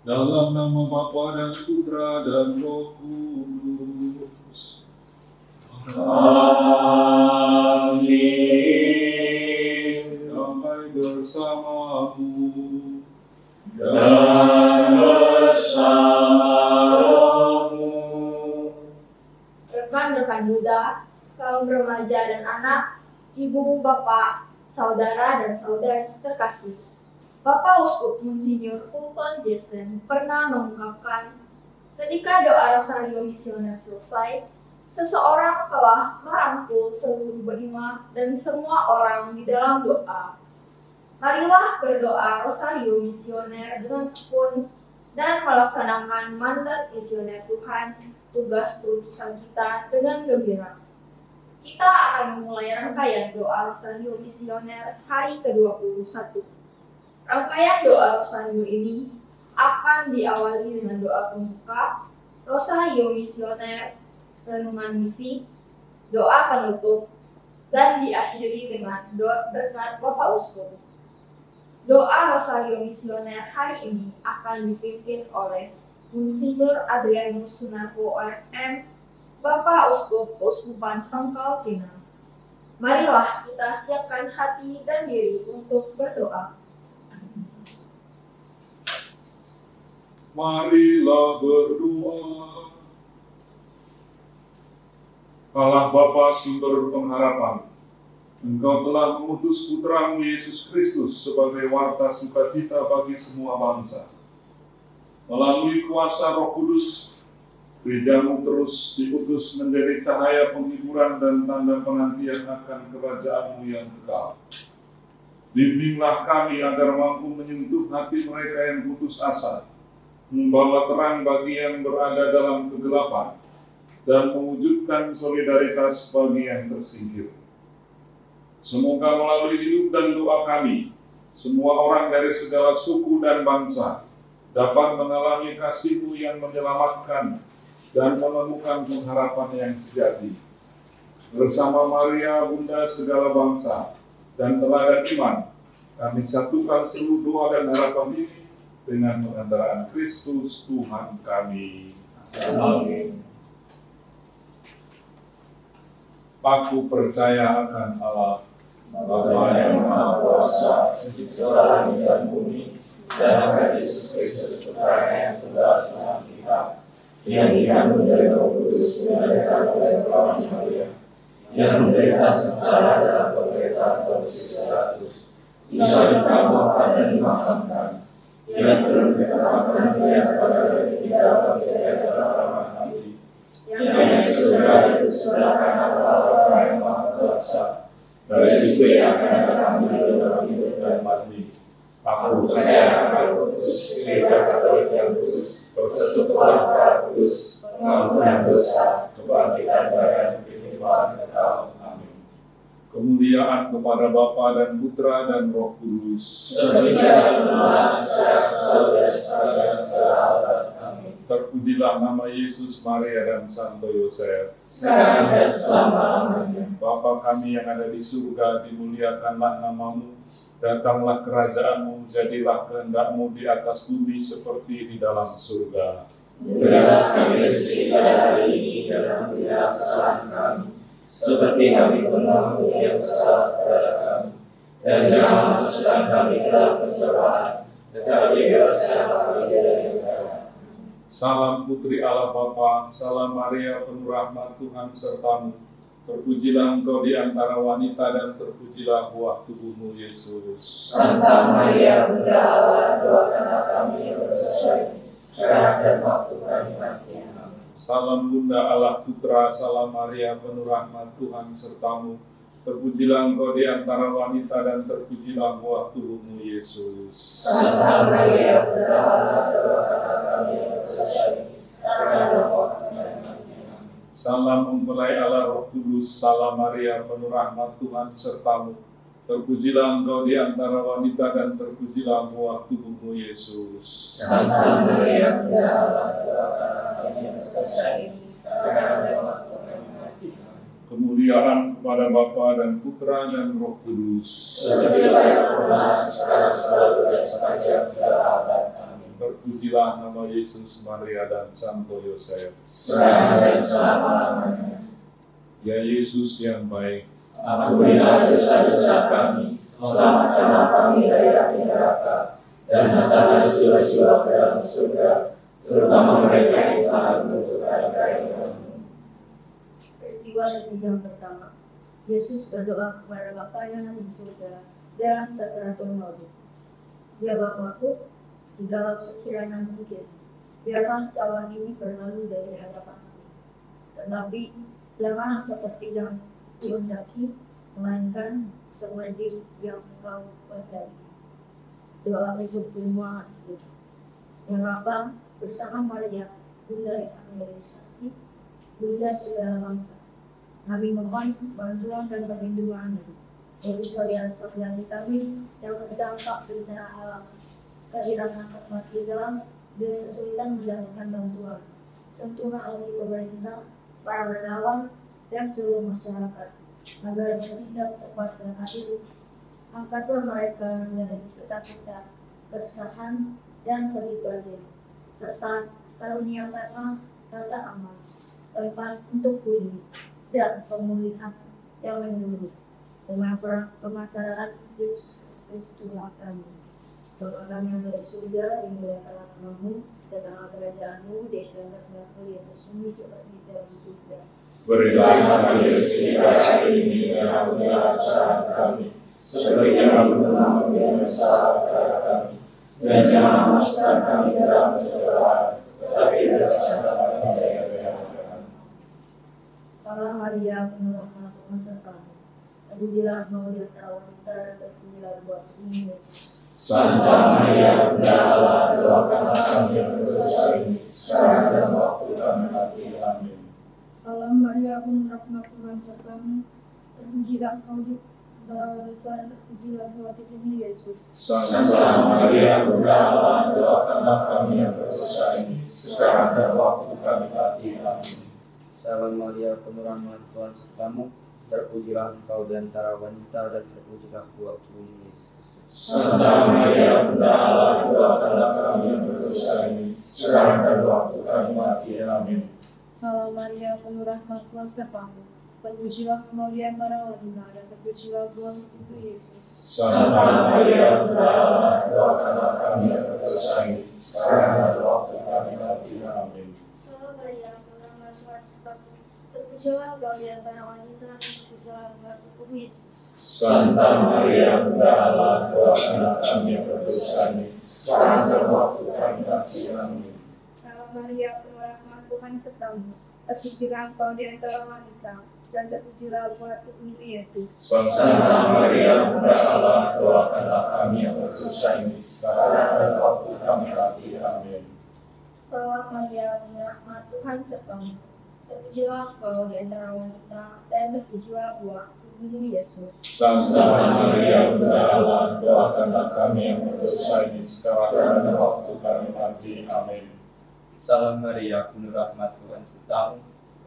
Dalam nama Bapa dan Putra dan Roh Kudus. Amin. Damai bersamamu dan bersama rohmu. Rekan-rekan muda, kaum remaja dan anak, ibu, bapak, saudara dan saudari terkasih. Bapak Uskup Monsinyur Fulton Jason pernah mengungkapkan, ketika doa Rosario Misioner selesai, seseorang telah merangkul seluruh benua dan semua orang di dalam doa. Marilah berdoa Rosario Misioner dengan tekun dan melaksanakan mandat misioner Tuhan, tugas perutusan kita dengan gembira. Kita akan memulai rangkaian doa Rosario Misioner hari ke-21. Rangkaian doa Rosario ini akan diawali dengan doa pembuka, Rosario Misioner, renungan misi, doa penutup, dan diakhiri dengan doa berkat Bapak Uskup. Doa Rosario Misioner hari ini akan dipimpin oleh Monsinyur Adrianus Sunarko ORM, Bapak Uskup Keuskupan Pangkal Pinang. Marilah kita siapkan hati dan diri untuk berdoa. Marilah berdoa. Allah Bapa sumber pengharapan, Engkau telah mengutus Putra-Mu Yesus Kristus sebagai warta sukacita bagi semua bangsa. Melalui kuasa Roh Kudus, Gereja-Mu terus diutus menjadi cahaya penghiburan dan tanda penantian akan kerajaan-Mu yang kekal. Bimbinglah kami agar mampu menyentuh hati mereka yang putus asa, membawa terang bagi yang berada dalam kegelapan, dan mewujudkan solidaritas bagi yang tersingkir. Semoga melalui hidup dan doa kami, semua orang dari segala suku dan bangsa dapat mengalami kasih-Mu yang menyelamatkan dan menemukan pengharapan yang sejati. Bersama Maria, Bunda segala bangsa, dan teladan iman, kami satukan seluruh doa dan harapan ini dengan pengantaraan Kristus Tuhan kami. Amin. Aku percaya akan Allah, Bapa yang Maha Kuasa, Pencipta langit dan bumi, dan akan Yesus Kristus Putra yang tunggal Tuhan kita, yang dikandung dari Roh Kudus, dilahirkan oleh Perawan Maria, yang menderita sengsara dalam penderitaan Pontius Pilatus, disalibkan, wafat dan dimakamkan, yang turun ke tempat penantian pada hari ketiga bagi dari orang mati, yang naik ke surga itu sebelah kanan Allah yang Maha Kuasa, dari situ yang akan datang menuju orang hidup dan mati. Aku percaya akan Kristus, Gereja Katolik yang kudus, persekutuan Darah Kudus, pengampunan dosa, kebangkitan badan, kehidupan kekal. Amin. Kemuliaan kepada Bapa dan Putra dan Roh Kudus. Seperti dahulu, sekarang, selalu dan segala abad. Amin. Terpujilah nama Yesus, Maria dan Santo Yosef. Sekarang dan selama-lamanya. Bapa kami yang ada di surga, dimuliakanlah nama-Mu. Datanglah kerajaan-Mu, jadilah kehendak-Mu di atas bumi seperti di dalam surga. Berilah kami rezeki pada hari ini dan ampunilah kesalahan kami, seperti kami pun mengampuni yang bersalah kepada kami. Dan jangan masukkan kami ke dalam pencobaan, tetapi bebaskanlah kami dari yang jahat. Salam Putri Allah Bapa, salam Maria penuh rahmat Tuhan serta-Mu. Terpujilah Engkau di antara wanita dan terpujilah buah tubuh-Mu Yesus. Santa Maria Bunda Allah, doakanlah kami yang berdosa, sekarang dan waktu kami mati. Amin. Salam Bunda Allah Putra, salam Maria penuh rahmat Tuhan serta-Mu. Terpujilah Engkau di antara wanita dan terpujilah buah tubuh-Mu Yesus. Santa Maria Bunda Allah, doakanlah kami yang berdosa, sekarang dan waktu kami mati. Salam mempelai Allah Roh Kudus, salam Maria penuh rahmat Tuhan serta-Mu. Terpujilah Engkau di antara wanita dan terpujilah buah tubuh-Mu Yesus. Santa Maria Bunda Allah, doakanlah kami yang berdosa, sekarang dan waktu kami mati. Kemuliaan kepada Bapa dan Putra dan Roh Kudus. Seperti pada permulaan, sekarang, selalu dan sepanjang segala abad. Amin. terpujilah nama Yesus, Maria, dan Santo Yosef. sekarang dan selama-lamanya. Ya Yesus yang baik, Ampunilah dosa-dosa kami, selamatkanlah kami dari api neraka, dan hantarlah jiwa-jiwa ke dalam surga, terutama mereka yang sangat membutuhkan pertolongan-Mu. Peristiwa yang pertama, Yesus berdoa kepada Bapa yang ada di surga dalam sakaratul maut. Ya Bapakku, jikalau sekiranya mungkin, biarlah cawan ini berlalu dari hadapanku. Tetapi janganlah seperti yang dihendaki, melainkan seperti yang Engkau kehendaki. Doa itu semua asli. Yang Bapa bersama Maria, Bunda yang menjadi Bunda segala bangsa. Kami mohon bantuan dan perlindungan-Mu. Dari sekalian kami yang terdampak bencana alam, kehilangan mati dalam dan kesulitan mendapatkan bantuan. Sentuhlah oleh pemerintah, para relawan, dan seluruh masyarakat, agar bertindak tepat dan adil. Angkatlah mereka dari kesakitan, keresahan, dan sedih batin, serta karuniakanlah rasa aman, tempat untuk pulih, dan pemulihan yang menyeluruh. Pemahaman Yesus Kristus Tuhan kami. Doa kami yang dari surga, dimuliakanlah nama-Mu, datanglah kerajaan-Mu, diizinkanlah di atas bumi seperti di dalam surga. berilah kami rezeki hari ini, dan ampunilah kesalahan kami, seperti kami mengampuni yang bersalah kepada kami. Dan jangan masukkan kami dalam pencobaan, tetapi bebaskanlah kami dari kejahatan. Salam Maria, penuh rahmat Tuhan sertamu. Terpujilah Engkau di antara wanita dan terpujilah buah tubuhmu Yesus. Santa Maria, Bunda Allah, doakanlah kami yang berdosa ini, sekarang dan waktu kami mati. Amin. Salam Maria, penuh rahmat Tuhan sertamu. Terpujilah Engkau di antara wanita dan terpujilah buah tubuhmu Yesus. Santa Maria, Bunda Allah, doakanlah kami yang berdosa ini, sekarang dan waktu kami mati. Amin. Salam Maria, penuh rahmat Tuhan sertamu. Terpujilah Engkau di antara wanita dan terpujilah buah tubuhmu Yesus. Santa Maria, Bunda Allah, doakanlah kami yang berdosa ini, sekarang dan waktu kami mati. Amin. Salam Maria, penuh rahmat Tuhan sertamu. Terpujilah Engkau di antara wanita dan terpujilah buah tubuhmu Yesus. Santa Maria, Bunda Allah, doakanlah kami yang berdosa ini, sekarang dan waktu kami mati. Amin. Salam Maria, penuh rahmat Tuhan sertamu. Terpujilah Engkau di antara wanita dan terpujilah buah tubuhmu Yesus. Santa Maria, Bunda Allah, doakanlah kami yang berdosa ini, sekarang dan waktu kami mati. Amin. Salam Maria, penuh rahmat Tuhan sertamu. Terpujilah Engkau di antara wanita dan terpujilah buah tubuhmu Yesus. Santa Maria, Bunda Allah, doakanlah kami yang berdosa ini, sekarang dan waktu kami mati. Amin. Salam Maria, penuh rahmat Tuhan sertamu. Terpujilah Engkau di antara wanita dan terpujilah buah tubuhmu Yesus. Santa Maria, Bunda Allah, doakanlah kami yang berdosa ini, sekarang dan waktu kami mati. Amin. Salam Maria, penuh rahmat Tuhan sertamu.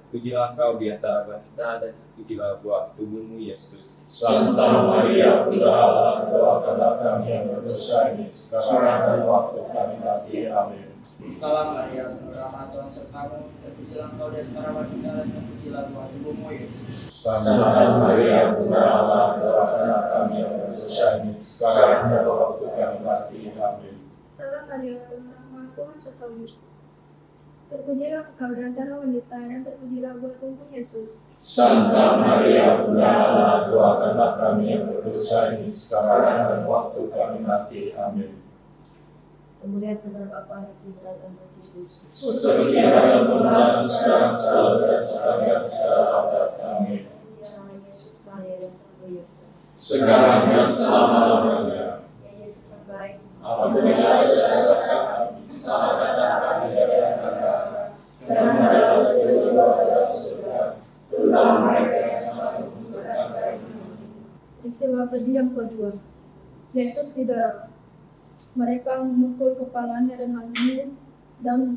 Terpujilah Engkau di antara wanita dan terpujilah buah tubuhmu Yesus. Santa Maria, Bunda Allah, doakanlah kami yang berdosa ini, sekarang dan waktu kami mati. Amin. Salam Maria, penuh rahmat Tuhan sertamu. Terpujilah Engkau di antara wanita dan terpujilah buah tubuhmu Yesus. Santa Maria, Bunda Allah, doakanlah kami yang berdosa ini, sekarang dan waktu kami mati. Amin. Salam Maria, penuh rahmat Tuhan sertamu. Terpujilah Engkau di antara wanita dan terpujilah buah tubuhmu Yesus. Santa Maria, Bunda Allah, doakanlah kami yang berdosa ini, sekarang dan waktu kami mati. Amin. Kemudian kepada Bapa dan Putra dan Roh Kudus. Seperti dalam permulaan, sekarang, selalu, dan sekarang segala abad. Amin. Ya Yesus, Maria dan Santo Yesus. Sekarang dan selama-lamanya. Ya Yesus yang baik. Apabila dosa-dosa kami, selamatkan kami dari neraka, dan hendaklah jiwa-jiwa ke dalam surga, terutama mereka yang sangat membutuhkan perlindungan. Peristiwa pedih yang kedua. Yesus di darat. Mereka memukul kepalanya dengan bulu dan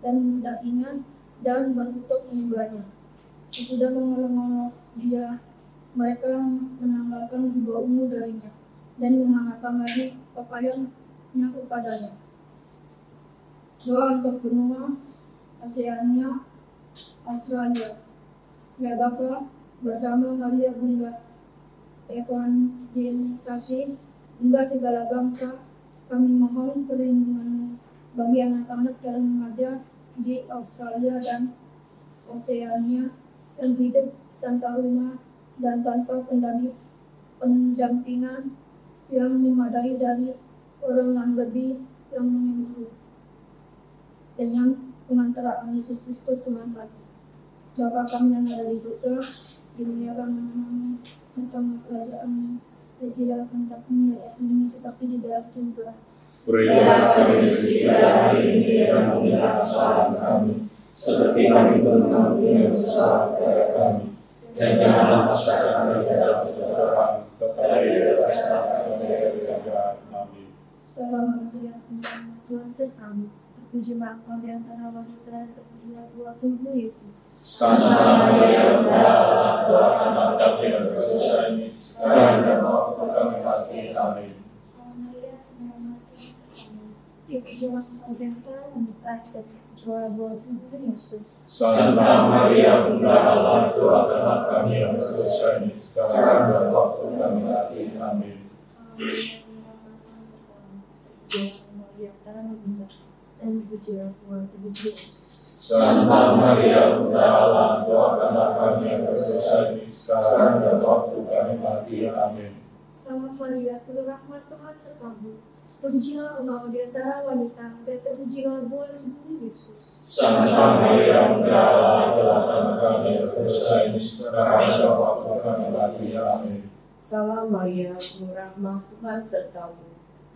mendahinya dan menutup menggugahnya. Sudah mengolok-olok dia, mereka menanggalkan jubah ungu darinya dan menghangatkan lagi pakaiannya kepadanya. Doa untuk benua Oseania, Australia. Ya Bapa, bersama Maria Bunda Evangelisasi, Bunda segala bangsa, kami mohon perlindungan bagi anak-anak dan remaja di Australia dan Oseania yang hidup tanpa rumah dan tanpa pendampingan yang memadai dari orang yang lebih yang menyusul. Dengan pengantaraan Yesus Kristus Tuhan kami. Bapa kami yang ada di surga, dimuliakan namamu, datanglah kerajaan-mu, jadilah kehendak-mu di bumi seperti di dalam surga. Berilah kami rezeki hari ini dan ampunilah kesalahan kami, seperti kami pun mengampuni yang bersalah kepada kami. Dan janganlah masukkan kami ke dalam pencobaan, tetapi bebaskanlah kami dari jahat. Amin. Salam Maria, Tuhan sertamu. Terpujilah engkau di antara wanita dan terpujilah buah tubuhmu Yesus. Santa Maria, Bunda Allah, doakanlah kami yang berdosa ini, sekarang dan waktu kami mati. Amin. Salam Maria, Tuhan sertamu. Terpujilah engkau di antara wanita dan terpujilah buah tubuhmu Yesus. Santa Maria, Bunda Allah, doakanlah kami yang berdosa ini, sekarang dan waktu kami mati. Amin. Salam Maria, Tuhan sertamu. Terpujilah engkau di antara wanita dan terpujilah buah tubuhmu Yesus. Santa Maria, Bunda Allah, doakanlah kami yang berdosa ini, sekarang dan waktu kami mati. Amin. Salam Maria, penuh rahmat Tuhan sertamu. Terpujilah engkau di antara wanita dan terpujilah buah tubuhmu Yesus. Santa Maria, Bunda Allah, doakanlah kami yang berdosa ini, sekarang dan waktu kami mati. Amin. Salam Maria, penuh rahmat Tuhan sertamu.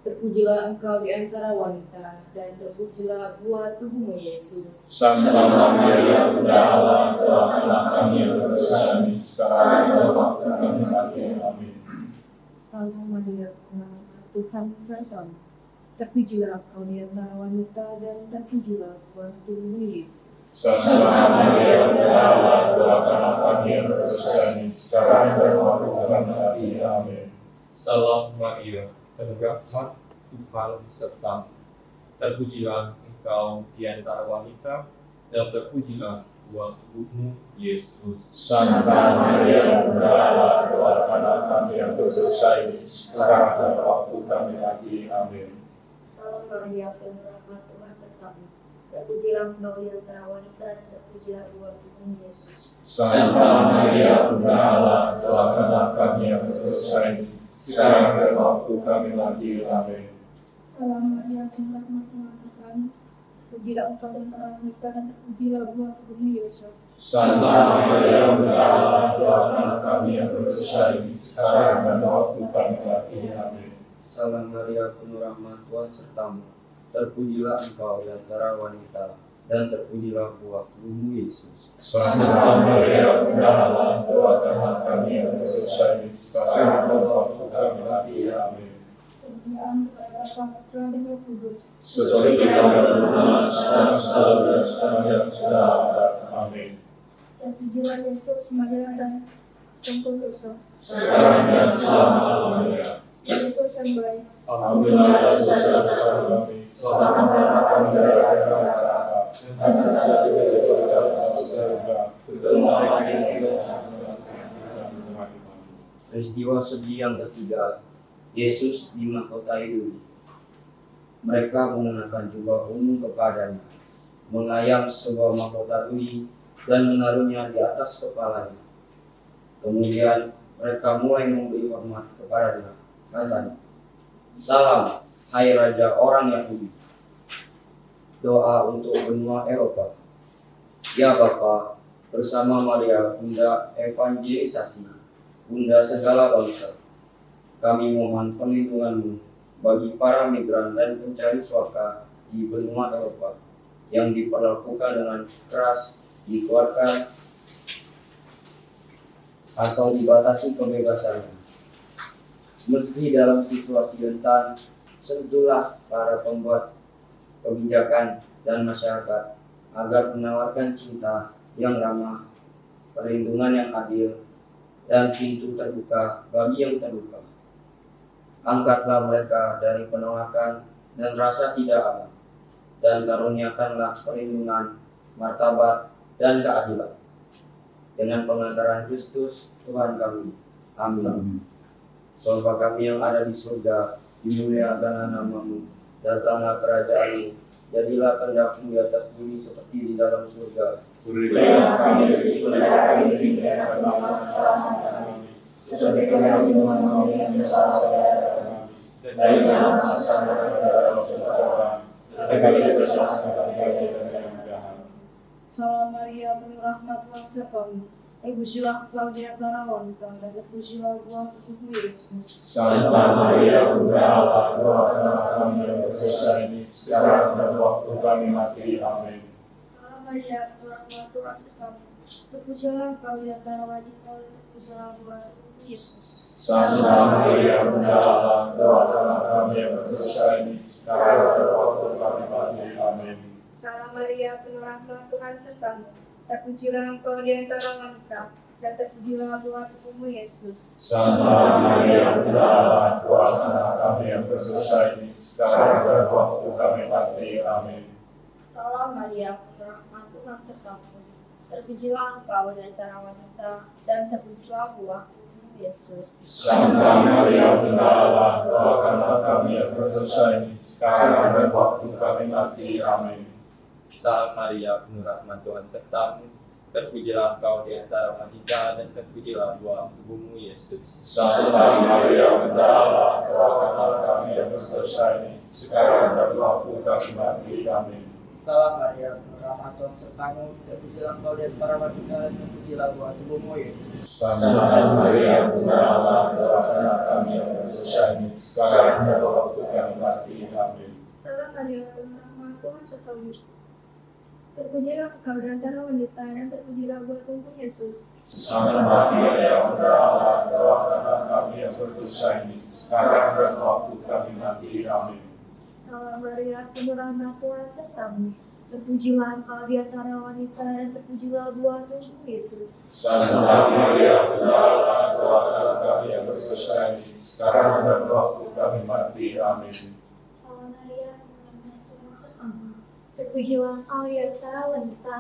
Terpujilah engkau di antara wanita, dan terpujilah buah tubuhmu Yesus. Santa Maria, Bunda Allah, doakanlah kami yang berdosa ini, sekarang dan waktu kami mati. Amin. Salam Maria, penuh rahmat Tuhan sertamu. Terpujilah engkau di antara wanita, dan terpujilah buah tubuhmu Yesus. Santa Maria, Bunda Allah, doakanlah kami yang berdosa ini, sekarang dan waktu kami mati. Amin. Salam Maria, penuh rahmat Tuhan sertamu. Terpujilah engkau di antara wanita, dan terpujilah buah tubuhmu Yesus. Santa Maria, Bunda Allah, doakanlah kami yang berdosa ini, sekarang dan waktu kami mati. Amin. Salam Maria, penuh rahmat Tuhan sertamu. Terpujilah engkau di antara wanita dan terpujilah buah tubuhmu Yesus. Santa Maria, Bunda Allah, doakanlah kami yang berdosa ini, sekarang dan waktu kami mati. Amin. Salam Maria, penuh rahmat Tuhan sertamu. Terpujilah engkau di antara wanita dan terpujilah buah tubuhmu Yesus. Santa Maria, Bunda Allah, doakanlah kami yang berdosa ini, sekarang dan waktu kami mati. Amin. Salam Maria, penuh rahmat Tuhan sertamu. Terpujilah engkau di antara wanita, dan terpujilah buah tubuhmu Yesus. Santa Maria, Bunda Allah, doakanlah kami yang berdosa ini, sekarang dan waktu kami mati. Amin. Kemuliaan kepada Bapa, Putra, dan Roh Kudus. Seperti pada dulu, sekarang dan sudah ada. Amin. Terpujilah Yesus, Maria, dan Sang Dosa. Sekarang dan selama-lamanya. Yesus yang baik. Alhamdulillah, dosa-dosa kami, selamatkanlah kami dari api neraka, dan angkatlah kami ke dalam surga, terutama yang Peristiwa sedih yang ketiga, Yesus dimahkotai duri. Mereka mengenakan jubah ungu kepadanya, mengayam sebuah mahkota duri dan menaruhnya di atas kepalanya. Kemudian mereka mulai memberi hormat kepadanya. Katanya, "Salam, hai Raja orang Yahudi." Doa untuk benua Eropa. Ya Bapa, bersama Maria, Bunda Evangelisasi, Bunda segala bangsa, kami mohon perlindungan-Mu bagi para migran dan pencari suaka di benua Eropa yang diperlakukan dengan keras, dikeluarkan, atau dibatasi kebebasannya. Meski dalam situasi rentan, sentuhlah para pembuat kebijakan dan masyarakat agar menawarkan cinta yang ramah, perlindungan yang adil, dan pintu terbuka bagi yang terluka. Angkatlah mereka dari penolakan dan rasa tidak aman, dan karuniakanlah perlindungan, martabat, dan keadilan. Dengan pengantaran Kristus Tuhan kami. Amin. Bapa kami yang ada di surga, dimuliakanlah nama-Mu, datanglah kerajaan-Mu, jadilah kehendak-Mu di atas bumi seperti di dalam surga. Berikanlah kami rezeki hari ini dan ampunilah kesalahan kami, seperti kami mengampuni yang bersalah kepada kami. Dan jangan masukkan kami ke dalam pencobaan, tetapi bebaskanlah kami dari yang jahat. Salam Maria, penuh rahmat Tuhan sertamu. Terpujilah engkau di antara wanita, dan terpujilah buah tubuhmu Yesus. Santa Maria, Bunda Allah, doakanlah kami yang berdosa ini sekarang dan waktu kami mati. Amin. Salam Maria, penuh rahmat Tuhan sertamu. Terpujilah engkau di antara wanita, dan terpujilah buah tubuhmu Yesus. Santa Maria, Bunda Allah, doakanlah kami yang berdosa ini sekarang dan waktu kami mati. Amin. Salam Maria, penuh rahmat Tuhan sertamu. Terpujilah engkau di antara wanita, dan terpujilah buah tubuhmu Yesus. Santa Maria, Bunda Allah, doakanlah kami yang berdosa ini sekarang dan waktu kami mati. Amin. Salam Maria, penuh rahmat Tuhan sertamu. Terpujilah engkau di antara wanita, dan terpujilah buah tubuhmu Yesus. Santa Maria, Bunda Allah, doakanlah kami yang berdosa ini sekarang dan waktu kami mati. Amin. Salam Maria, penuh rahmat Tuhan sertamu. Terpujilah engkau di antara wanita, dan terpujilah buah tubuhmu Yesus. Santa Maria, Bunda Allah, doakanlah kami yang berdosa ini sekarang dan waktu kami mati. Amin. Salam Maria, penuh rahmat Tuhan sertamu. Terpujilah engkau di antara wanita, dan terpujilah buah tubuhmu Yesus. Santa Maria, Bunda Allah, doakanlah kami yang berdosa ini sekarang dan waktu kami mati. Amin. Salam Maria, penuh rahmat Tuhan sertamu. Terpujilah engkau di antara wanita, dan terpujilah buah tubuhmu Yesus. Santa Maria, Bunda Allah, doakanlah kami yang berdosa ini sekarang dan waktu kami mati. Amin. Salam Maria, penuh rahmat Tuhan sertamu. Terpujilah engkau di antara wanita, dan terpujilah buah tubuhmu Yesus. Santa Maria, Bunda Allah, doakanlah kami yang berdosa ini sekarang dan waktu kami mati. Amin. Salam Maria, penuh rahmat Tuhan sertamu. Terpujilah engkau di antara wanita,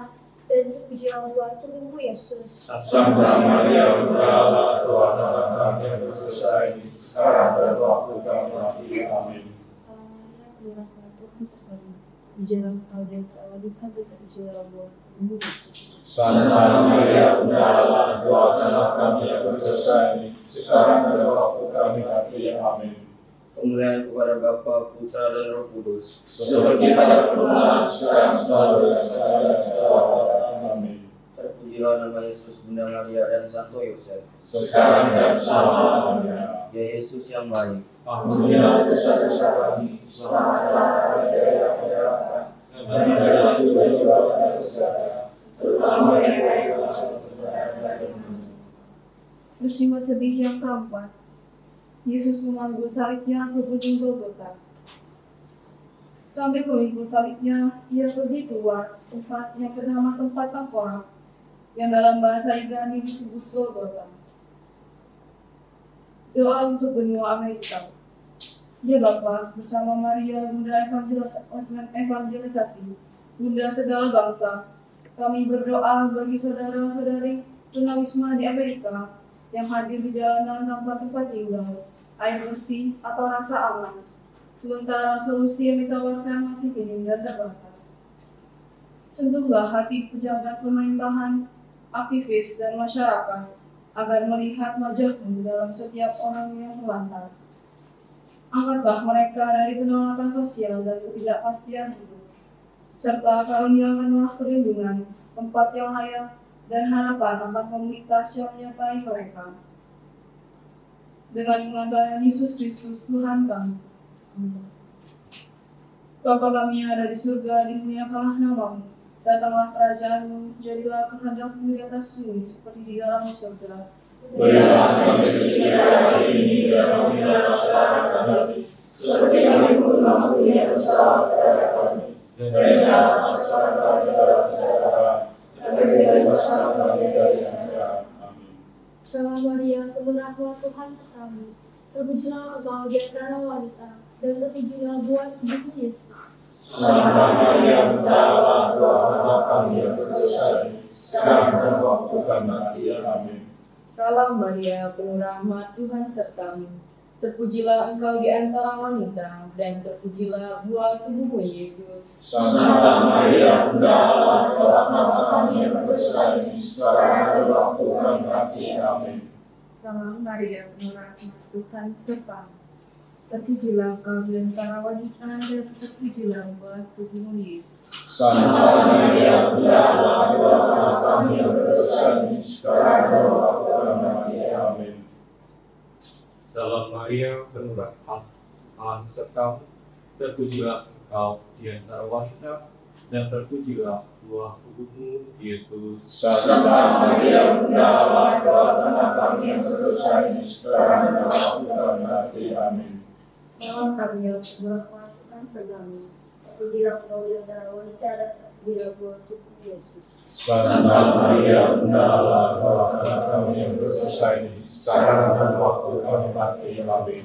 dan terpujilah buah tubuhmu Yesus. Santa Maria, Bunda Allah, doakanlah kami yang berdosa ini sekarang dan waktu kami mati. Amin. Salam Maria, penuh rahmat Tuhan sertamu. Terpujilah engkau di antara wanita, dan terpujilah buah tubuhmu Yesus. Santa Maria, Bunda Allah, doakanlah kami yang berdosa ini sekarang dan waktu kami mati. Amin. Kemuliaan kepada Bapa, Putra, dan Roh Kudus. Seperti pada permulaan, sekarang, selalu, dan selamanya. Amin. Terpujilah nama Yesus, Bunda Maria, dan Santo Yosef. Sekarang dan selamanya. Ya Yesus yang baik, Ampunilah dosa-dosa kami, selamatkanlah kami dari api neraka, dan dari juga dosa, terutama yang Peristiwa sedih yang keempat. Yesus memangku salibnya ke gunung Golgota. Sambil memikul salibnya, ia pergi keluar tempat yang bernama tempat tengkorak, yang dalam bahasa Ibrani disebut Golgota. Doa untuk benua Amerika. Ya Bapa, bersama Maria, Bunda evangelisasi, Bunda segala bangsa, kami berdoa bagi saudara-saudari tunawisma di Amerika yang hadir di jalanan tanpa tempat tinggal, air bersih, atau rasa aman, sementara solusi yang ditawarkan masih minim dan terbatas. Sentuhlah hati pejabat pemerintahan, aktivis, dan masyarakat agar melihat wajah-Mu dalam setiap orang yang terlantar. Angkatlah mereka dari penolakan sosial dan ketidakpastian hidup, serta karuniakanlah perlindungan, tempat yang layak, dan harapan akan komunitas yang menyertai mereka. Dengan pengabdian Yesus Kristus Tuhan kami. Amin. Bapa kami yang ada di surga, dimuliakanlah nama-Mu. Datanglah kerajaan-Mu, jadilah kehendak-Mu di atas bumi seperti di dalam surga. Berilah kami rezeki hari ini, dan ampunilah kesalahan kami, seperti kami pun mengampuni yang bersalah kepada kami. Dan jangan masukkan kami ke dalam pencobaan, tetapi bebaskanlah kami dari yang jahat. Amin. Salam Maria, penuh rahmat Tuhan sertamu. Terpujilah engkau di antara wanita, dan terpujilah buah tubuhmu Yesus. Santa Maria, Bunda Allah, doakanlah kami yang berdosa ini, sekarang dan waktu kami mati. Amin. Salam Maria, penuh rahmat, Tuhan sertamu. Terpujilah engkau di antara wanita, dan terpujilah buah tubuhmu, Yesus. Santa Maria, Bunda Allah, doakanlah kami yang berdosa ini, sekarang dan waktu kami mati. Amin. Salam Maria, penuh rahmat, Tuhan sertamu. Terpujilah engkau di antara wanita, dan terpujilah buah tubuhmu, Yesus. Santa Maria, Bunda Allah, doakanlah kami yang berdosa ini, sekarang dan waktu kami mati. Amin. Salam Maria, penuh rahmat, Tuhan sertamu. Terpujilah engkau di antara wanita, dan terpujilah buah tubuhmu, Yesus. Santa Maria, Bunda Allah, doakanlah kami yang berdosa ini, sekarang dan waktu kami mati. Amin. Salam Maria, penuh rahmat, Tuhan sertamu. Terpujilah engkau di antara wanita, dan terpujilah buah tubuhmu, Yesus. Santa Maria, Bunda Allah, doakanlah kami yang berdosa ini, sekarang dan waktu kami mati. Amin.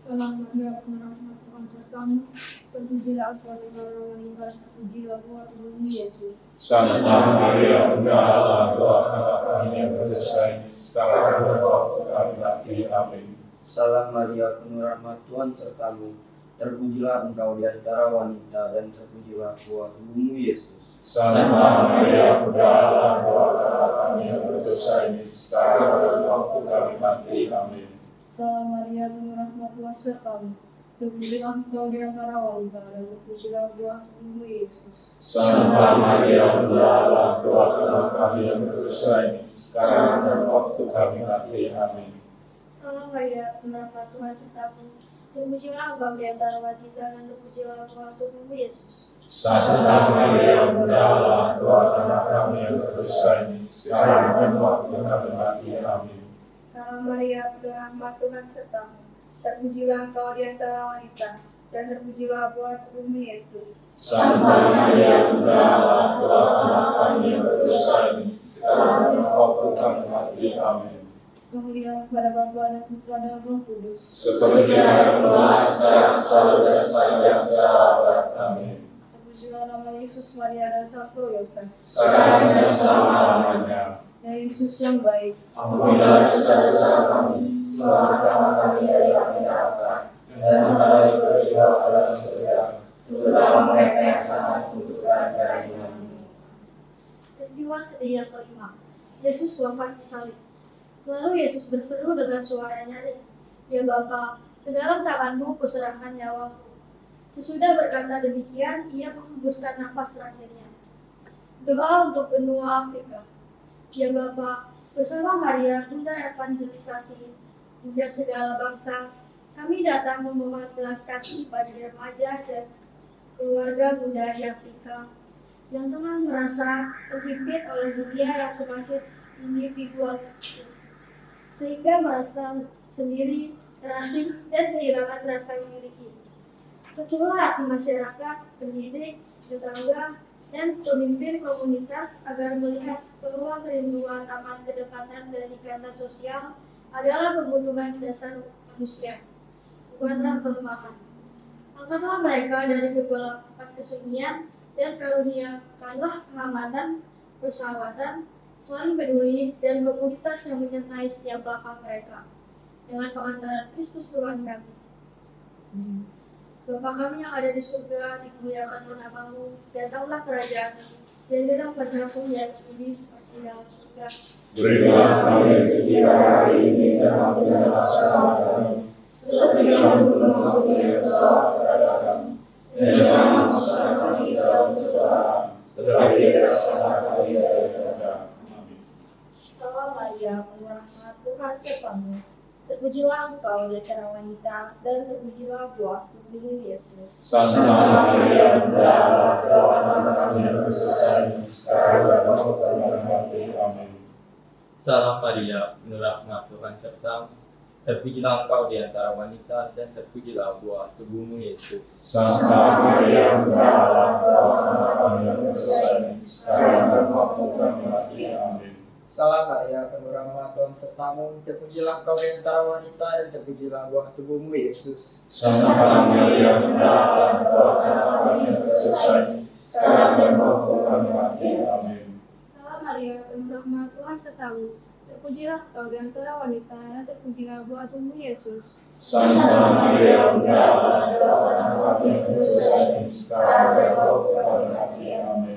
Salam Maria, penuh rahmat, Tuhan sertamu. Terpujilah engkau di antara wanita, dan terpujilah buah tubuhmu, Yesus. Santa Maria, Bunda Allah, doakanlah kami yang berdosa ini, sekarang dan waktu kami mati. Amin. Salam Maria, penuh rahmat, Tuhan sertamu. Terpujilah engkau di antara wanita, dan terpujilah buah tubuhmu, Yesus. Santa Maria, Bunda Allah, doakanlah kami yang berdosa ini, sekarang dan waktu kami mati. Amin. Salam Maria, penuh rahmat, Tuhan sertamu. Terpujilah engkau di antara wanita, dan terpujilah buah tubuhmu, Yesus. Santa Maria, Bunda Allah, doakanlah kami yang berdosa ini, sekarang dan waktu kami mati. Amin. Salam Maria, penuh rahmat, Tuhan sertamu. Terpujilah engkau di antara wanita, dan terpujilah buah tubuhmu, Yesus. Santa Maria, Bunda Allah, doakanlah kami yang berdosa ini, sekarang dan waktu kami mati. Amin. Salam Maria, penuh rahmat, Tuhan sertamu. Terpujilah engkau di antara wanita, dan terpujilah buah tubuhmu, Yesus. Santa Maria, Bunda Allah, doakanlah kami yang berdosa ini, sekarang dan waktu kami mati. Amin. Kemuliaan kepada Bapa dan Putra dan Roh Kudus. Seperti yang telah sekarang, selalu dan sepanjang abad. Amin. Terpujilah nama Yesus, Maria dan Santo Yosef. Sekarang dan selama-lamanya. Ya Yesus yang baik, Ampunilah dosa-dosa kami, selamatkanlah kami dari api neraka, dan angkatlah jiwa-jiwa ke dalam surga, terutama mereka yang sangat membutuhkan keringanan-Mu. Peristiwa sedih yang kelima, Yesus wafat di salib. Lalu Yesus berseru dengan suara nyaring, "Ya Bapa, ke dalam tangan-Mu kuserahkan nyawaku." Sesudah berkata demikian, ia menghembuskan nafas terakhirnya. Doa untuk benua Afrika. Ya Bapa, bersama Maria, Bunda Evangelisasi, Bunda segala bangsa, kami datang memohon belas kasih pada remaja dan keluarga muda di Afrika yang tengah merasa terhimpit oleh dunia yang semakin individualistis, sehingga merasa sendiri, terasing, dan kehilangan rasa memiliki. Setelah hati masyarakat, pendidik, tetangga, dan pemimpin komunitas agar melihat bahwa kerinduan akan kedekatan dan ikatan sosial adalah kebutuhan dasar manusia, bukanlah perumahan. Angkatlah mereka dari kegelapan kesunyian dan karuniakanlah kehangatan, persahabatan, saling peduli, dan komunitas yang menyertai setiap langkah mereka. Dengan pengantaran Kristus Tuhan kami. Bapa kami yang ada di surga, dimuliakanlah namamu, datanglah kerajaan-Mu, jadilah kehendakmu yang bumi seperti dalam surga. Berilah kami rezeki hari ini, dan ampunilah dosa kami, seperti kami pun mengampuni dosa kepada kami. Dan jangan masukkan kami ke dalam pencobaan, tetapi bebaskanlah kami dari jahat. Amin. Salam Maria, penuh rahmat, Tuhan sertamu. Terpujilah engkau di antara wanita, dan terpujilah buah tubuhmu, Yesus. Santa Maria, Bunda Allah, doakanlah kami yang berdosa ini, sekarang dan waktu kami mati. Amin. Salam Maria, penuh rahmat, Tuhan sertamu. Terpujilah engkau di antara wanita, dan terpujilah buah tubuhmu, Yesus. Santa Maria, Bunda Allah, doakanlah kami yang berdosa ini, sekarang dan waktu kami mati. Amin. Salam Maria, penuh rahmat Tuhan sertamu, terpujilah engkau di antara wanita dan terpujilah buah tubuhmu Yesus. Santa Maria, Bunda Allah, doakanlah kami yang berdosa, sekarang dan waktu kami mati. Amin. Salam Maria, penuh rahmat Tuhan sertamu, terpujilah engkau di antara wanita dan terpujilah buah tubuhmu Yesus. Santa Maria, Bunda Allah, doakanlah kami yang berdosa, sekarang dan waktu kami mati. Amin.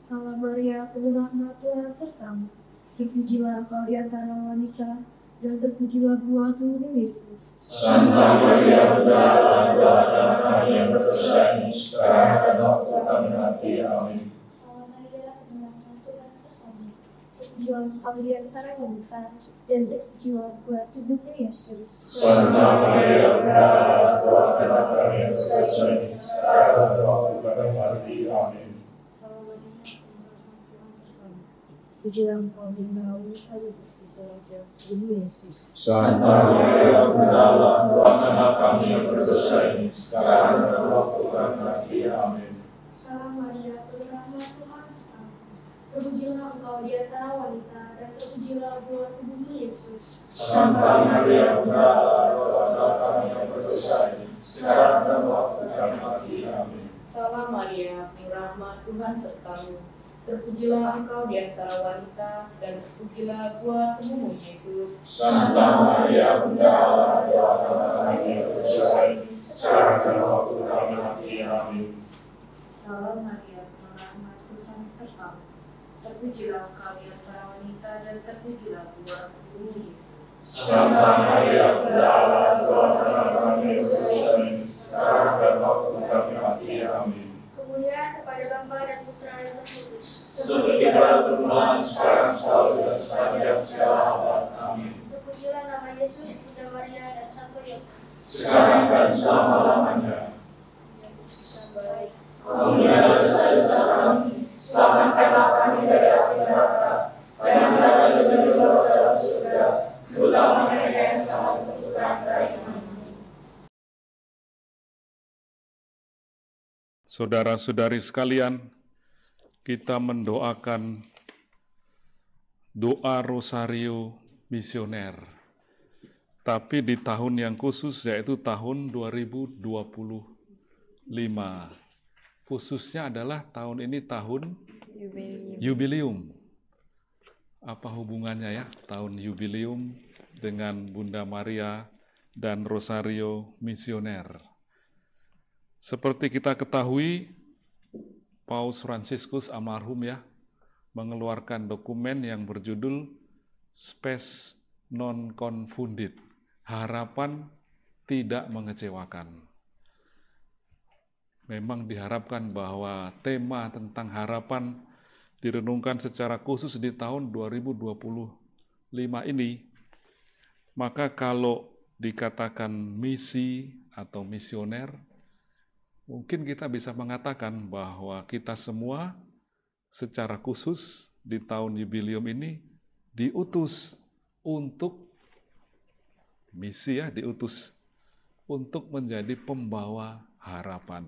Salam Maria, penuh rahmat Tuhan sertamu, terpujilah engkau di antara wanita dan terpujilah buah tubuhmu Yesus. Santa Maria, Bunda Allah, doakanlah kami yang berdosa, sekarang dan waktu kami mati. Amin. Salam Maria, penuh rahmat Tuhan sertamu, terpujilah engkau di antara wanita dan terpujilah buah tubuhmu Yesus. Santa Maria, Bunda Allah, doakanlah kami yang berdosa, sekarang dan waktu kami mati. Amin. Salam Maria, penuh rahmat Tuhan sertamu, terpujilah engkau di antara wanita dan terpujilah buah tubuhmu Yesus. Santa Maria, Bunda Allah, doakanlah kami yang berdosa ini, sekarang dan waktu kami mati. Amin. Salam Maria, penuh rahmat Tuhan sertamu, terpujilah engkau di antara wanita dan terpujilah buah tubuhmu Yesus. Santa Maria, Bunda Allah, doakanlah kami yang berdosa ini, sekarang dan waktu kami mati. Amin. Salam Maria, penuh rahmat Tuhan sertamu, terpujilah engkau di antara wanita dan terpujilah buah tubuhmu Yesus. Santa Maria, Bunda Allah, doakanlah kami yang berdosa ini, sekarang dan waktu kami mati. Amin. Salam Maria, penuh rahmat Tuhan sertamu, terpujilah engkau di antara wanita dan terpujilah buah tubuhmu Yesus. Santa Maria, Bunda Allah, doakanlah kami yang berdosa ini, sekarang dan waktu kami mati. Amin. Kemuliaan kepada Bapa dan Putra dan Roh Kudus. Seperti pada permulaan, sekarang, selalu, dan sepanjang segala abad. Amin. Terpujilah nama Yesus, Bunda Maria dan Santo Yosef. Sekarang dan selama-lamanya. Baik. Ampunilah dosa-dosa kami, selamatkanlah kami dari api neraka, dan angkatlah juga ke dalam surga, terutama mereka yang sangat membutuhkan kerahiman. Saudara-saudari sekalian, kita mendoakan doa Rosario Misioner. Tapi di tahun yang khusus, yaitu tahun 2025. Khususnya adalah tahun ini tahun Yubileum. Apa hubungannya ya, tahun Yubileum dengan Bunda Maria dan Rosario Misioner? Seperti kita ketahui, Paus Fransiskus almarhum ya, mengeluarkan dokumen yang berjudul Spes Non Confundit, harapan tidak mengecewakan. Memang diharapkan bahwa tema tentang harapan direnungkan secara khusus di tahun 2025 ini. Maka kalau dikatakan misi atau misioner, mungkin kita bisa mengatakan bahwa kita semua secara khusus di tahun jubileum ini diutus untuk misi ya, diutus untuk menjadi pembawa harapan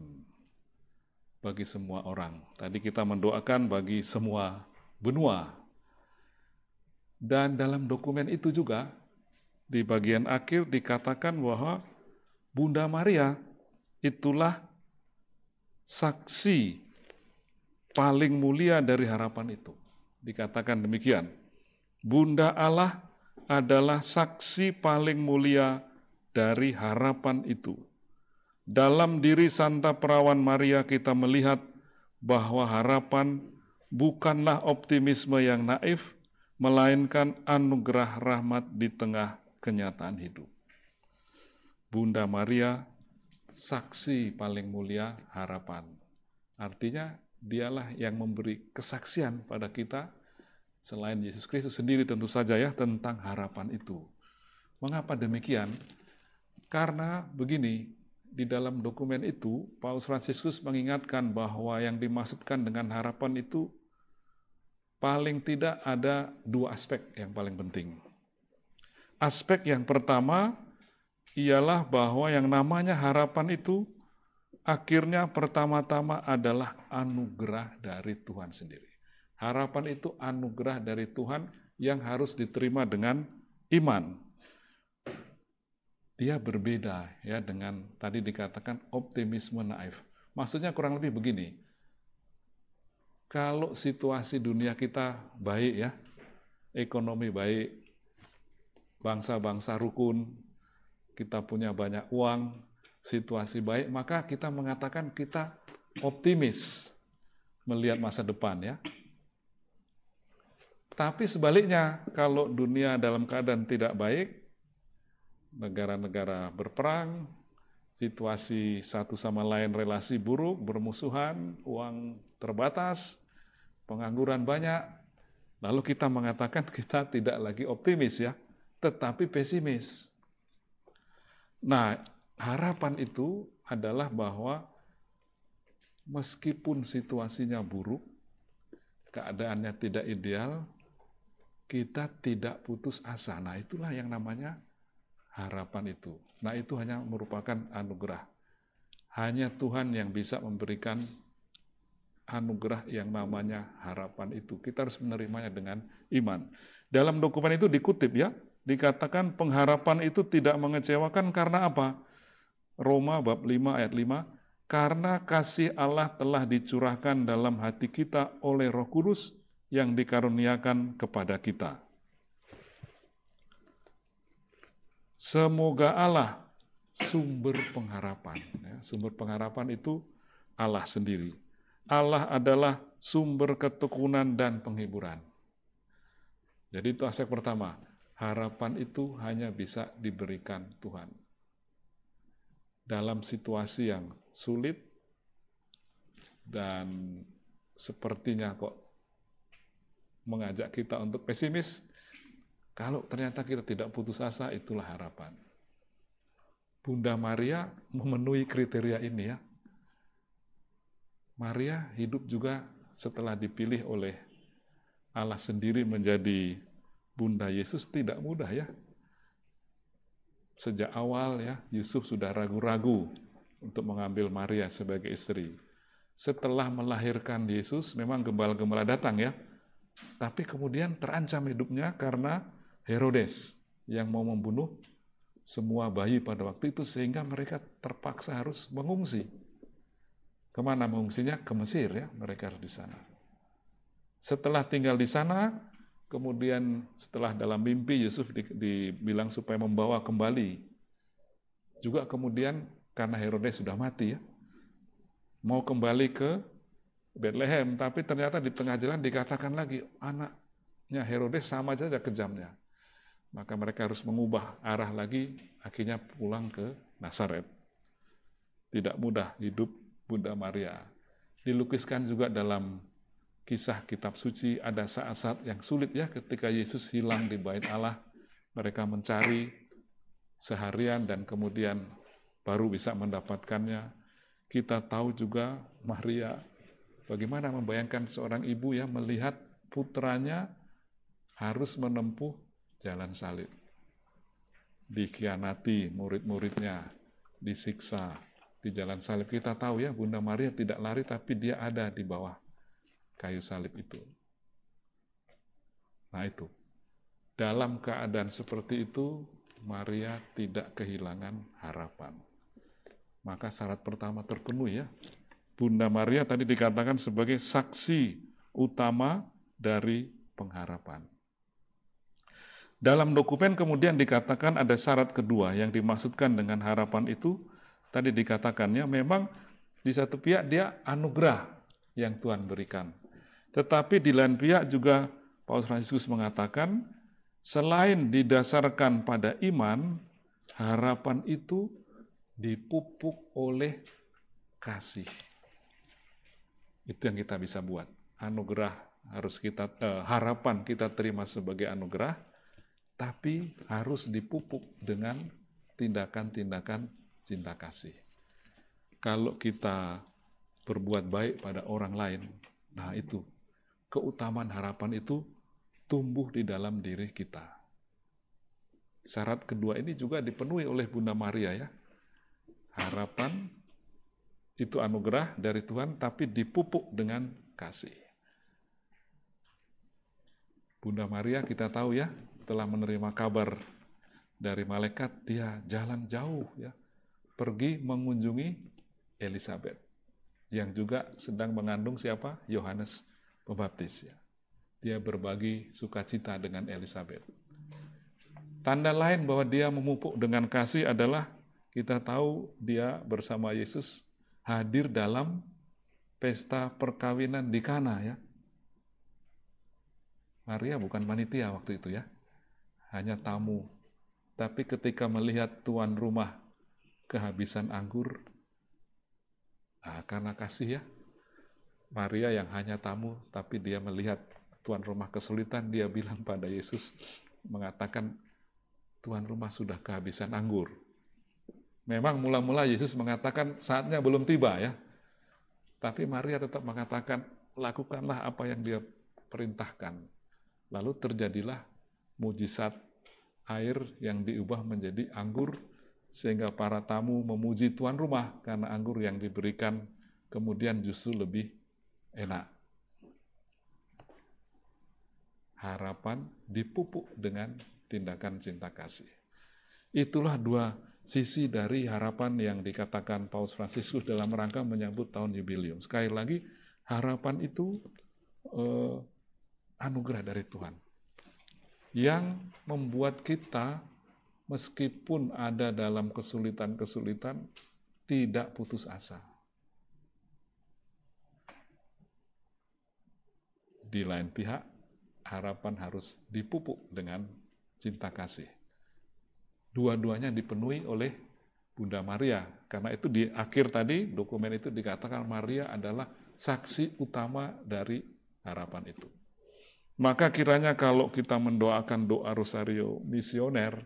bagi semua orang. Tadi kita mendoakan bagi semua benua. Dan dalam dokumen itu juga di bagian akhir dikatakan bahwa Bunda Maria itulah saksi paling mulia dari harapan itu. Dikatakan demikian. Bunda Allah adalah saksi paling mulia dari harapan itu. Dalam diri Santa Perawan Maria kita melihat bahwa harapan bukanlah optimisme yang naif, melainkan anugerah rahmat di tengah kenyataan hidup. Bunda Maria, saksi paling mulia harapan. Artinya dialah yang memberi kesaksian pada kita, selain Yesus Kristus sendiri tentu saja ya, tentang harapan itu. Mengapa demikian? Karena begini, di dalam dokumen itu, Paus Fransiskus mengingatkan bahwa yang dimaksudkan dengan harapan itu paling tidak ada dua aspek yang paling penting. Aspek yang pertama ialah bahwa yang namanya harapan itu akhirnya pertama-tama adalah anugerah dari Tuhan sendiri. Harapan itu anugerah dari Tuhan yang harus diterima dengan iman. Dia berbeda ya dengan tadi dikatakan optimisme naif. Maksudnya kurang lebih begini. Kalau situasi dunia kita baik ya, ekonomi baik, bangsa-bangsa rukun, kita punya banyak uang, situasi baik, maka kita mengatakan kita optimis melihat masa depan ya. Tapi sebaliknya, kalau dunia dalam keadaan tidak baik, negara-negara berperang, situasi satu sama lain relasi buruk, bermusuhan, uang terbatas, pengangguran banyak, lalu kita mengatakan kita tidak lagi optimis ya, tetapi pesimis. Nah, harapan itu adalah bahwa meskipun situasinya buruk, keadaannya tidak ideal, kita tidak putus asa. Nah, itulah yang namanya harapan itu. Nah, itu hanya merupakan anugerah. Hanya Tuhan yang bisa memberikan anugerah yang namanya harapan itu. Kita harus menerimanya dengan iman. Dalam dokumen itu dikutip ya, dikatakan pengharapan itu tidak mengecewakan karena apa? Roma bab 5 ayat 5, karena kasih Allah telah dicurahkan dalam hati kita oleh Roh Kudus yang dikaruniakan kepada kita. Semoga Allah sumber pengharapan. Ya, sumber pengharapan itu Allah sendiri. Allah adalah sumber ketekunan dan penghiburan. Jadi itu aspek pertama. Harapan itu hanya bisa diberikan Tuhan. Dalam situasi yang sulit dan sepertinya kok mengajak kita untuk pesimis, kalau ternyata kita tidak putus asa, itulah harapan. Bunda Maria memenuhi kriteria ini ya. Maria hidup juga setelah dipilih oleh Allah sendiri menjadi Bunda Yesus tidak mudah ya. Sejak awal ya, Yusuf sudah ragu-ragu untuk mengambil Maria sebagai istri. Setelah melahirkan Yesus, memang gembala-gembala datang ya. Tapi kemudian terancam hidupnya karena Herodes yang mau membunuh semua bayi pada waktu itu, sehingga mereka terpaksa harus mengungsi. Kemana mengungsinya? Ke Mesir ya, mereka harus di sana. Setelah tinggal di sana, kemudian setelah dalam mimpi Yusuf dibilang supaya membawa kembali. Juga kemudian karena Herodes sudah mati ya, mau kembali ke Bethlehem, tapi ternyata di tengah jalan dikatakan lagi, anaknya Herodes sama saja kejamnya. Maka mereka harus mengubah arah lagi, akhirnya pulang ke Nazaret. Tidak mudah hidup Bunda Maria. Dilukiskan juga dalam kisah kitab suci, ada saat-saat yang sulit ya, ketika Yesus hilang di bait Allah, mereka mencari seharian dan kemudian baru bisa mendapatkannya. Kita tahu juga Maria, bagaimana membayangkan seorang ibu ya melihat putranya harus menempuh jalan salib. Dikhianati murid-muridnya, disiksa di jalan salib. Kita tahu ya, Bunda Maria tidak lari tapi dia ada di bawah kayu salib itu. Nah itu, dalam keadaan seperti itu, Maria tidak kehilangan harapan. Maka syarat pertama terpenuhi ya. Bunda Maria tadi dikatakan sebagai saksi utama dari pengharapan. Dalam dokumen kemudian dikatakan ada syarat kedua yang dimaksudkan dengan harapan itu. Tadi dikatakannya memang di satu pihak dia anugerah yang Tuhan berikan. Tetapi di lain pihak juga Paus Fransiskus mengatakan, selain didasarkan pada iman, harapan itu dipupuk oleh kasih. Itu yang kita bisa buat. Anugerah harus kita, harapan kita terima sebagai anugerah, tapi harus dipupuk dengan tindakan-tindakan cinta kasih. Kalau kita berbuat baik pada orang lain, nah itu, keutamaan harapan itu tumbuh di dalam diri kita. Syarat kedua ini juga dipenuhi oleh Bunda Maria ya. Harapan itu anugerah dari Tuhan, tapi dipupuk dengan kasih. Bunda Maria kita tahu ya, telah menerima kabar dari malaikat, dia jalan jauh ya, pergi mengunjungi Elizabeth yang juga sedang mengandung siapa? Yohanes Pembaptis ya. Dia berbagi sukacita dengan Elizabeth. Tanda lain bahwa dia memupuk dengan kasih adalah kita tahu dia bersama Yesus hadir dalam pesta perkawinan di Kana ya. Maria bukan panitia waktu itu ya, hanya tamu. Tapi ketika melihat tuan rumah kehabisan anggur, karena kasih ya, Maria yang hanya tamu, tapi dia melihat tuan rumah kesulitan, dia bilang pada Yesus, mengatakan, tuan rumah sudah kehabisan anggur. Memang mula-mula Yesus mengatakan saatnya belum tiba ya, tapi Maria tetap mengatakan, lakukanlah apa yang dia perintahkan. Lalu terjadilah mujizat air yang diubah menjadi anggur, sehingga para tamu memuji tuan rumah karena anggur yang diberikan kemudian justru lebih enak. Harapan dipupuk dengan tindakan cinta kasih. Itulah dua sisi dari harapan yang dikatakan Paus Fransiskus dalam rangka menyambut tahun jubileum. Sekali lagi, harapan itu anugerah dari Tuhan yang membuat kita meskipun ada dalam kesulitan-kesulitan tidak putus asa. Di lain pihak, harapan harus dipupuk dengan cinta kasih. Dua-duanya dipenuhi oleh Bunda Maria. Karena itu di akhir tadi dokumen itu dikatakan Maria adalah saksi utama dari harapan itu. Maka kiranya kalau kita mendoakan doa Rosario Misioner,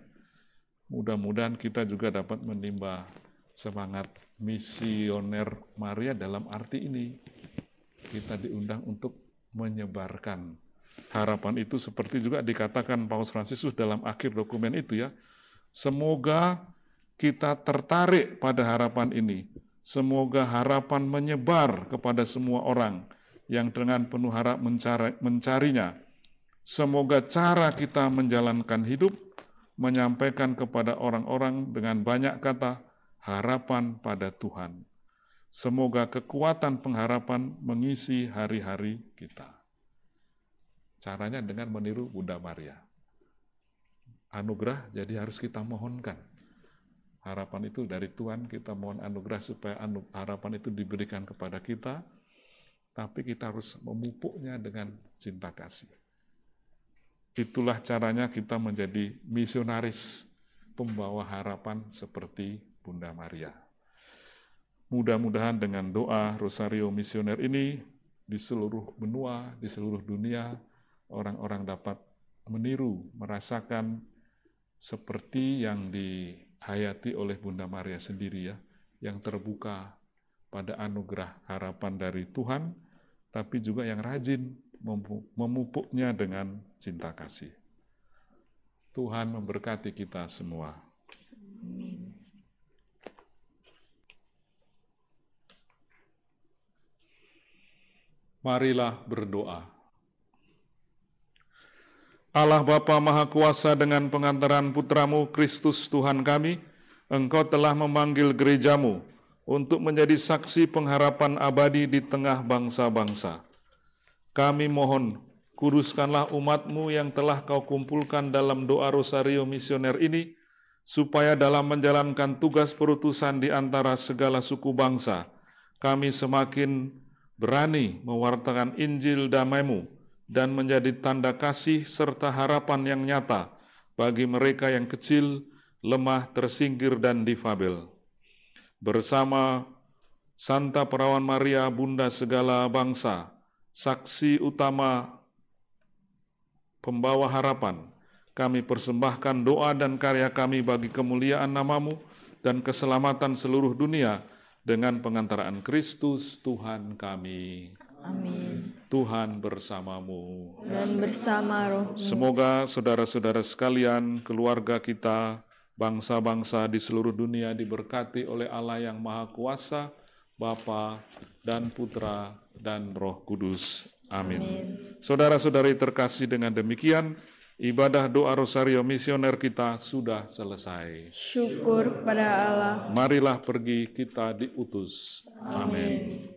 mudah-mudahan kita juga dapat menimba semangat misioner Maria dalam arti ini. Kita diundang untuk menyebarkan harapan itu seperti juga dikatakan Paus Fransiskus dalam akhir dokumen itu ya. Semoga kita tertarik pada harapan ini. Semoga harapan menyebar kepada semua orang yang dengan penuh harap mencarinya. Semoga cara kita menjalankan hidup menyampaikan kepada orang-orang dengan banyak kata harapan pada Tuhan. Semoga kekuatan pengharapan mengisi hari-hari kita. Caranya dengan meniru Bunda Maria. Anugerah jadi harus kita mohonkan. Harapan itu dari Tuhan, kita mohon anugerah supaya harapan itu diberikan kepada kita, tapi kita harus memupuknya dengan cinta kasih. Itulah caranya kita menjadi misionaris, pembawa harapan seperti Bunda Maria. Mudah-mudahan dengan doa Rosario Misioner ini, di seluruh benua, di seluruh dunia, orang-orang dapat meniru, merasakan seperti yang dihayati oleh Bunda Maria sendiri ya, yang terbuka pada anugerah harapan dari Tuhan, tapi juga yang rajin memupuknya dengan cinta kasih. Tuhan memberkati kita semua. Amin. Marilah berdoa. Allah Bapa Maha Kuasa, dengan pengantaran Putramu Kristus Tuhan kami, Engkau telah memanggil gerejamu untuk menjadi saksi pengharapan abadi di tengah bangsa-bangsa. Kami mohon, kuduskanlah umat-Mu yang telah Kau kumpulkan dalam doa Rosario Misioner ini, supaya dalam menjalankan tugas perutusan di antara segala suku bangsa, kami semakin berani mewartakan Injil damai-Mu dan menjadi tanda kasih serta harapan yang nyata bagi mereka yang kecil, lemah, tersingkir, dan difabel. Bersama Santa Perawan Maria, Bunda segala bangsa, saksi utama pembawa harapan, kami persembahkan doa dan karya kami bagi kemuliaan nama-Mu dan keselamatan seluruh dunia dengan pengantaraan Kristus Tuhan kami. Amin. Tuhan bersamamu. Dan bersama roh-Mu. Semoga saudara-saudara sekalian, keluarga kita, bangsa-bangsa di seluruh dunia diberkati oleh Allah yang Maha Kuasa, Bapa dan Putra dan Roh Kudus. Amin. Saudara-saudari terkasih, dengan demikian ibadah doa Rosario Misioner kita sudah selesai. Syukur pada Allah. Marilah pergi, kita diutus. Amin.